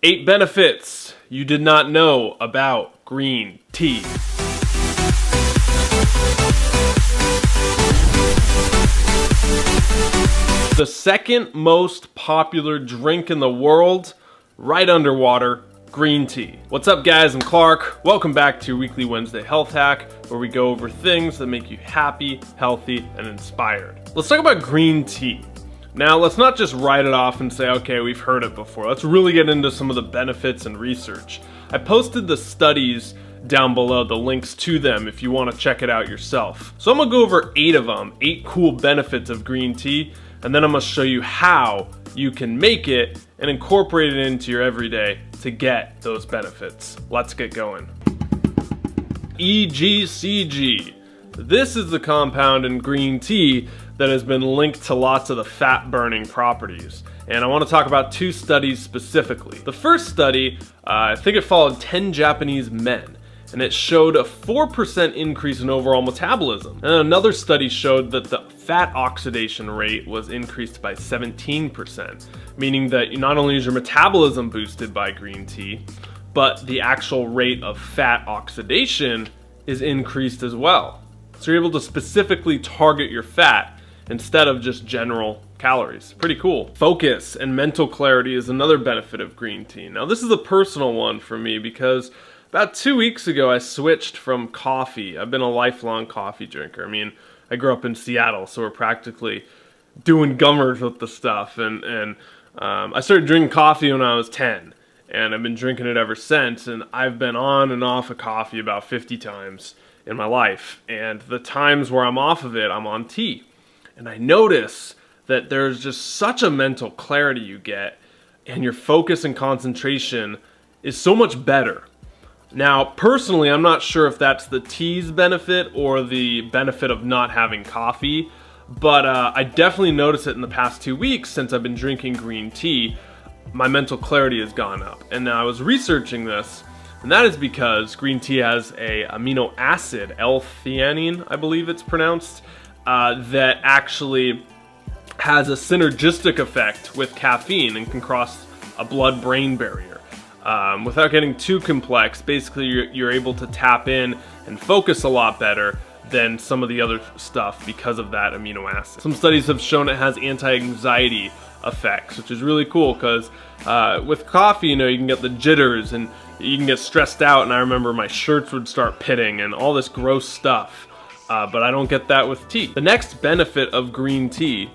8 benefits you did not know about green tea. The second most popular drink in the world, right underwater, green tea. What's up guys, I'm Clark. Welcome back to your weekly Wednesday health hack, where we go over things that make you happy, healthy, and inspired. Let's talk about green tea. Now, let's not just write it off and say, okay, we've heard it before. Let's really get into some of the benefits and research. I posted the studies down below, the links to them if you want to check it out yourself. So I'm gonna go over 8 of them, 8 cool benefits of green tea, and then I'm gonna show you how you can make it and incorporate it into your everyday to get those benefits. Let's get going. EGCG. This is the compound in green tea that has been linked to lots of the fat burning properties. And I want to talk about 2 studies specifically. The first study, I think it followed 10 Japanese men, and it showed a 4% increase in overall metabolism. And another study showed that the fat oxidation rate was increased by 17%, meaning that not only is your metabolism boosted by green tea, but the actual rate of fat oxidation is increased as well. So you're able to specifically target your fat instead of just general calories. Pretty cool. Focus and mental clarity is another benefit of green tea. Now this is a personal one for me because about 2 weeks ago I switched from coffee. I've been a lifelong coffee drinker. I mean, I grew up in Seattle, so we're practically doing gummers with the stuff. And I started drinking coffee when I was 10, and I've been drinking it ever since. And I've been on and off of coffee about 50 times in my life. And the times where I'm off of it, I'm on tea. And I notice that there's just such a mental clarity you get, and your focus and concentration is so much better. Now, personally, I'm not sure if that's the tea's benefit or the benefit of not having coffee, but I definitely noticed it in the past 2 weeks since I've been drinking green tea. My mental clarity has gone up. And now I was researching this, and that is because green tea has a amino acid, L-theanine, I believe it's pronounced, that actually has a synergistic effect with caffeine and can cross a blood-brain barrier. Without getting too complex, basically you're able to tap in and focus a lot better than some of the other stuff because of that amino acid. Some studies have shown it has anti-anxiety effects, which is really cool because with coffee, you know, you can get the jitters and you can get stressed out, and I remember my shirts would start pitting and all this gross stuff. But I don't get that with tea. The next benefit of green tea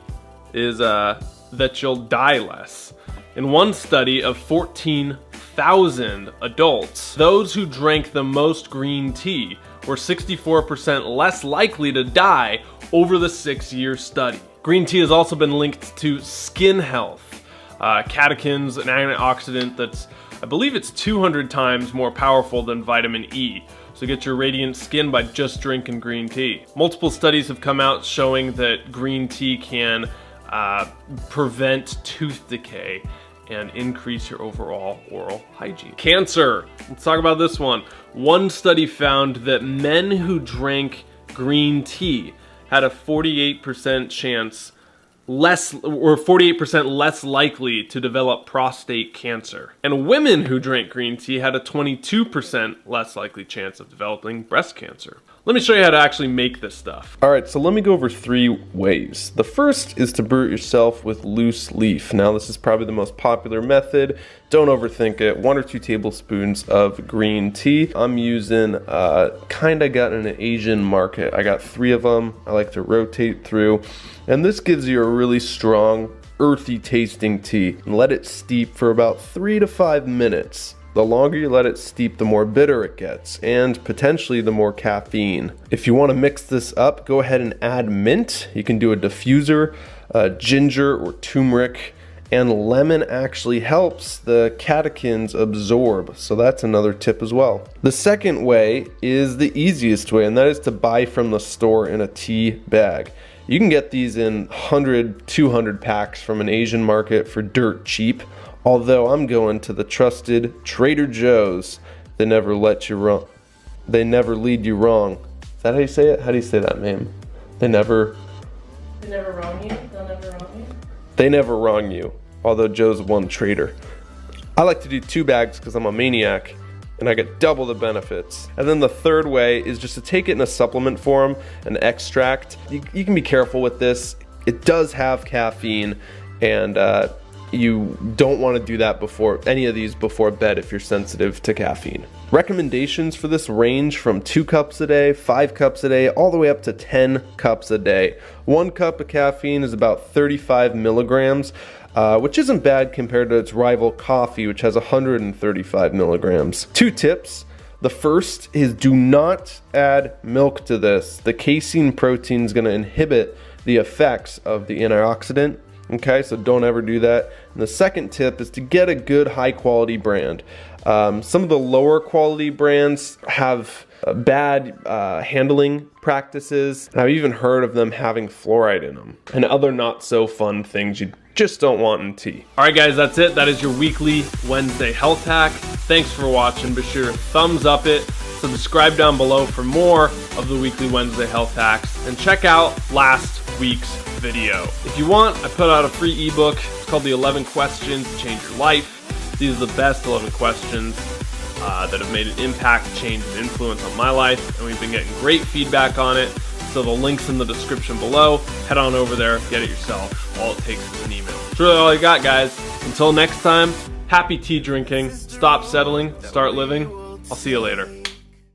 is that you'll die less. In one study of 14,000 adults, those who drank the most green tea were 64% less likely to die over the 6-year study. Green tea has also been linked to skin health. Catechins, an antioxidant that's, I believe it's 200 times more powerful than vitamin E. So get your radiant skin by just drinking green tea. Multiple studies have come out showing that green tea can prevent tooth decay and increase your overall oral hygiene. Cancer, let's talk about this one. One study found that men who drank green tea had a 48% chance less, or 48% less likely to develop prostate cancer. And women who drank green tea had a 22% less likely chance of developing breast cancer. Let me show you how to actually make this stuff. All right, so let me go over 3 ways. The first is to brew it yourself with loose leaf. Now, this is probably the most popular method. Don't overthink it. 1 or 2 tablespoons of green tea. I'm using kind I got in an Asian market. I got 3 of them. I like to rotate through. And this gives you a really strong, earthy tasting tea. And let it steep for about 3 to 5 minutes. The longer you let it steep, the more bitter it gets, and potentially the more caffeine. If you want to mix this up, go ahead and add mint. You can do a diffuser, ginger or turmeric, and lemon actually helps the catechins absorb, so that's another tip as well. The second way is the easiest way, and that is to buy from the store in a tea bag. You can get these in 100, 200 packs from an Asian market for dirt cheap. Although I'm going to the trusted Trader Joe's. They never let you wrong. They never lead you wrong. Is that how you say it? How do you say that, ma'am? They never wrong you? They'll never wrong you? They never wrong you. Although Joe's one trader. I like to do 2 bags because I'm a maniac and I get double the benefits. And then the third way is just to take it in a supplement form, an extract. You can be careful with this. It does have caffeine, and you don't want to do that before any of these before bed if you're sensitive to caffeine. Recommendations for this range from 2 cups a day, 5 cups a day, all the way up to 10 cups a day. 1 cup of caffeine is about 35 milligrams, which isn't bad compared to its rival coffee, which has 135 milligrams. 2 tips. The first is do not add milk to this. The casein protein is going to inhibit the effects of the antioxidant. Okay, so don't ever do that. And the second tip is to get a good high quality brand. Some of the lower quality brands have bad handling practices. I've even heard of them having fluoride in them and other not so fun things you just don't want in tea. Alright guys, that's it. That is your weekly Wednesday health hack. Thanks for watching. Be sure to thumbs up it, subscribe down below for more of the weekly Wednesday health hacks, and check out last week's video. If you want, I put out a free ebook. It's called the 11 Questions to Change Your Life. These are the best 11 questions that have made an impact, change, and influence on my life, and we've been getting great feedback on it. So the link's in the description below. Head on over there, get it yourself. All it takes is an email. That's really all I got, guys. Until next time, happy tea drinking. Stop settling, start living. I'll see you later.